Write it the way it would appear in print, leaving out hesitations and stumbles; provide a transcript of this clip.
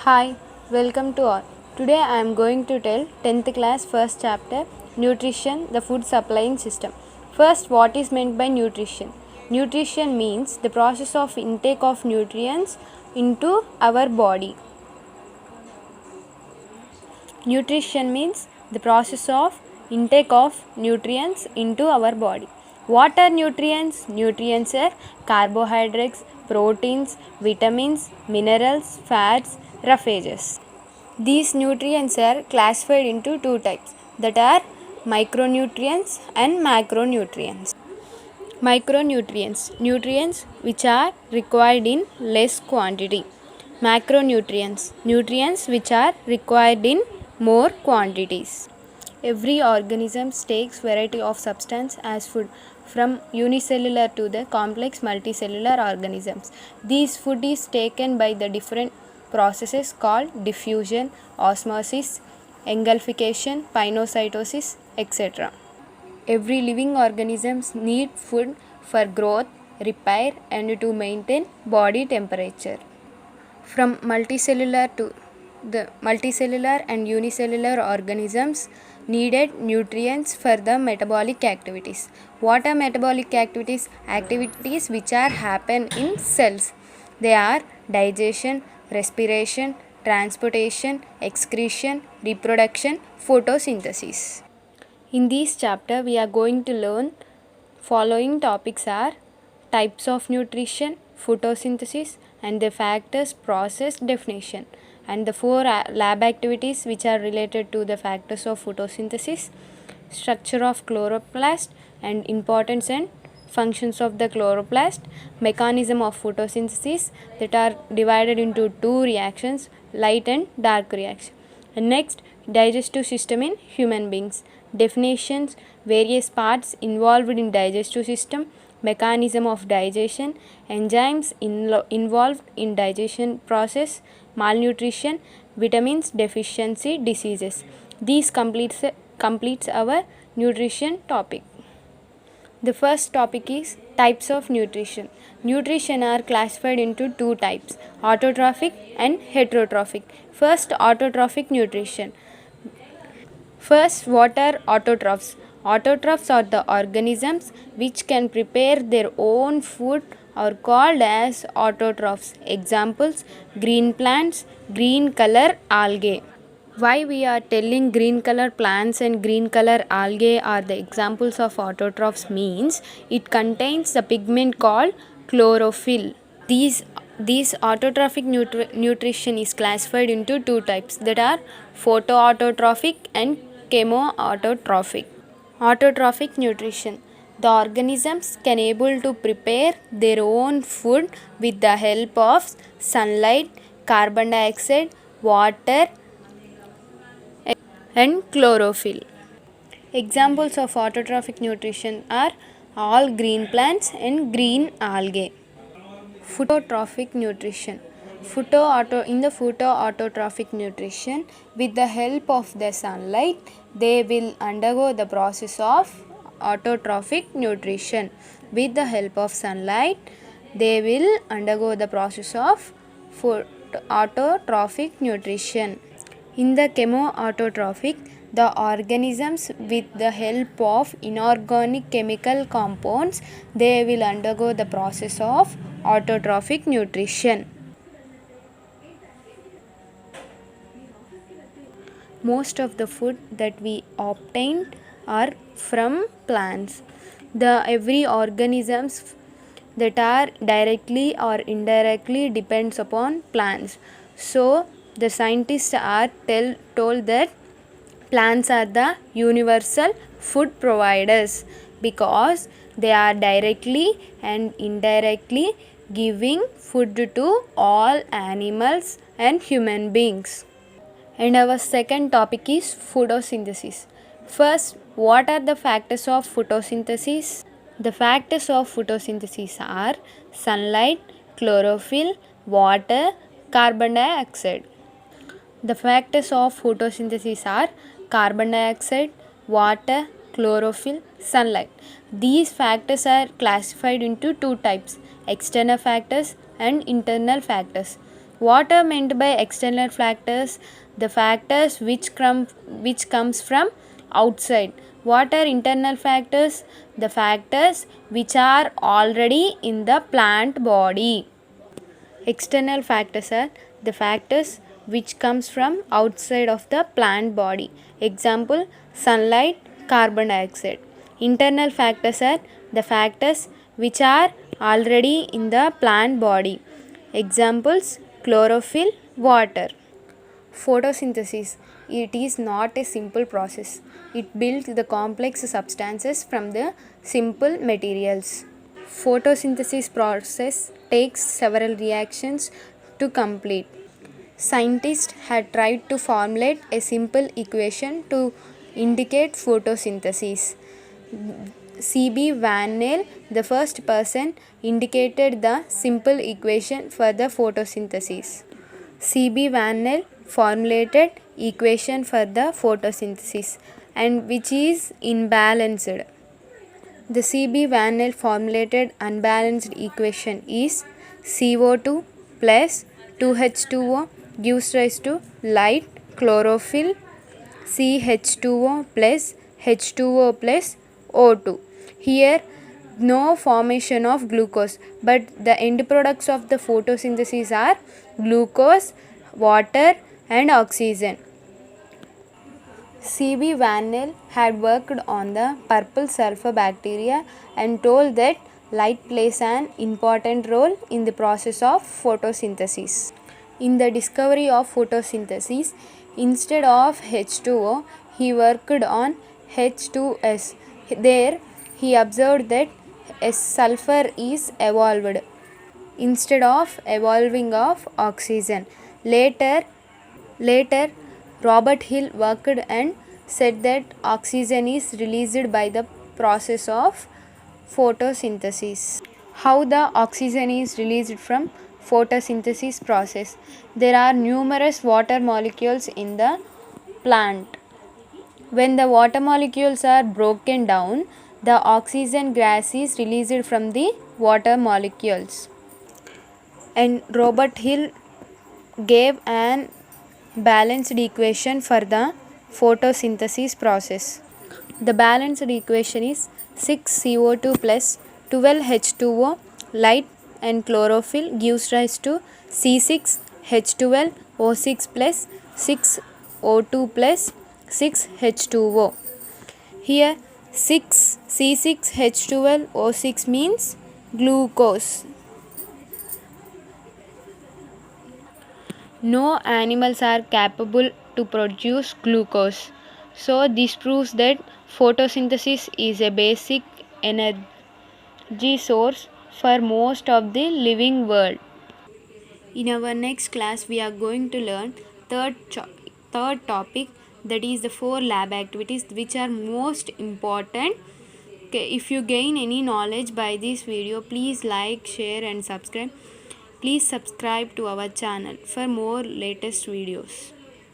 Hi, welcome to all. Today I am going to tell 10th class first chapter Nutrition, the food supplying system. First, what is meant by nutrition? Nutrition means the process of intake of nutrients into our body. Nutrition means the process of intake of nutrients into our body. What are nutrients? Nutrients are carbohydrates, proteins, vitamins, minerals, fats, roughages. These nutrients are classified into two types, that are micronutrients and macronutrients. Micronutrients, nutrients which are required in less quantity. Macronutrients, nutrients which are required in more quantities. Every organism takes variety of substance as food, from unicellular to the complex multicellular organisms. These food is taken by the different processes called diffusion, osmosis, engulfication, pinocytosis, etc. Every living organisms need food for growth, repair and to maintain body temperature. From multicellular to the multicellular and unicellular organisms needed nutrients for the metabolic activities. What are metabolic activities? Activities which are happen in cells. They are digestion, respiration, transportation, excretion, reproduction, photosynthesis. In this chapter we are going to learn following topics are types of nutrition, photosynthesis and the factors process definition, and the four lab activities which are related to the factors of photosynthesis, structure of chloroplast and importance and functions of the chloroplast, mechanism of photosynthesis that are divided into two reactions, light and dark reaction. And next, digestive system in human beings. Definitions, various parts involved in digestive system, mechanism of digestion, enzymes involved in digestion process, malnutrition, vitamins deficiency diseases. These completes our nutrition topic. The first topic is types of nutrition. Nutrition are classified into two types, autotrophic and heterotrophic. First, autotrophic nutrition. First, what are autotrophs? Autotrophs are the organisms which can prepare their own food are called as autotrophs. Examples, green plants, green color algae. Why we are telling green color plants and green color algae are the examples of autotrophs means it contains the pigment called chlorophyll. These autotrophic nutrition is classified into two types, that are photoautotrophic and chemoautotrophic. Autotrophic nutrition. The organisms can able to prepare their own food with the help of sunlight, carbon dioxide, water and chlorophyll. Examples of autotrophic nutrition are all green plants and green algae. Phototrophic nutrition. In the photoautotrophic nutrition, with the help of the sunlight, they will undergo the process of autotrophic nutrition. With the help of sunlight, they will undergo the process of autotrophic nutrition. In the chemoautotrophic, the organisms with the help of inorganic chemical compounds, they will undergo the process of autotrophic nutrition. Most of the food that we obtain are from plants. Every organisms that are directly or indirectly depends upon plants. So the scientists are told that plants are the universal food providers because they are directly and indirectly giving food to all animals and human beings. And our second topic is photosynthesis. First, what are the factors of photosynthesis? The factors of photosynthesis are sunlight, chlorophyll, water, carbon dioxide. The factors of photosynthesis are carbon dioxide, water, chlorophyll, sunlight. These factors are classified into two types, external factors and internal factors. What are meant by external factors? The factors which comes from outside. What are internal factors? The factors which are already in the plant body. External factors are the factors which comes from outside of the plant body. Example, sunlight, carbon dioxide. Internal factors are the factors which are already in the plant body. Examples, chlorophyll, water. Photosynthesis. It is not a simple process. It builds the complex substances from the simple materials. Photosynthesis process takes several reactions to complete. Scientists had tried to formulate a simple equation to indicate photosynthesis. C.B. Van Nel, the first person, indicated the simple equation for the photosynthesis. C.B. Van Nel formulated equation for the photosynthesis and which is imbalanced. The C.B. Van Nel formulated unbalanced equation is CO2 plus 2H2O gives rise to light, chlorophyll, CH2O plus H2O plus O2. Here no formation of glucose, but the end products of the photosynthesis are glucose, water and oxygen. C.B. Van Nel had worked on the purple sulfur bacteria and told that light plays an important role in the process of photosynthesis. In the discovery of photosynthesis, instead of H2O, he worked on H2S. There, he observed that sulfur is evolved instead of evolving of oxygen. Later, Robert Hill worked and said that oxygen is released by the process of photosynthesis. How the oxygen is released from photosynthesis process? There are numerous water molecules in the plant. When the water molecules are broken down, the oxygen gas is released from the water molecules. And Robert Hill gave an balanced equation for the photosynthesis process. The balanced equation is 6CO2 plus 12H2O, light and chlorophyll gives rise to C6H12O6 plus 6O2 plus 6H2O. Here 6 C6H12O6 means glucose. No animals are capable to produce glucose. So this proves that photosynthesis is a basic energy source for most of the living world. In our next class we are going to learn third topic, that is the 4 lab activities which are most important. Okay, if you gain any knowledge by this video, please like, share and subscribe. Please subscribe to our channel for more latest videos.